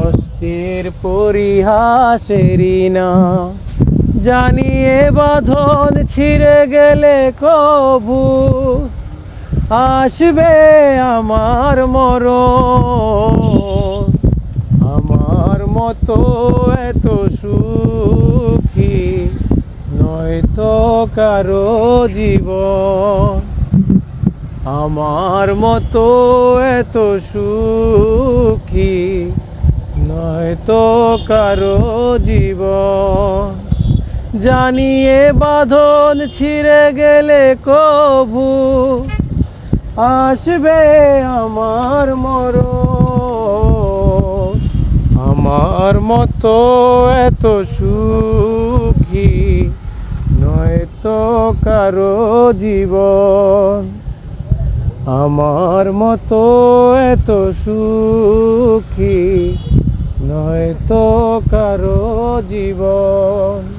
কষ্টের পরিহাসেরই না জানিয়ে বাঁধন ছিঁড়ে গেলে কবু আসবে আমার মরণ। আমার মতো এত সুখী নয়তো কারো জীবন। আমার মতো এত সুখী নয়তো কারো জীবন। জানিয়ে বাঁধন ছিঁড়ে গেলে কবু আসবে আমার মরণ। আমার মতো এত সুখী নয়তো কারো জীবন। আমার মতো এত সুখী নয়তো কারো জীবন।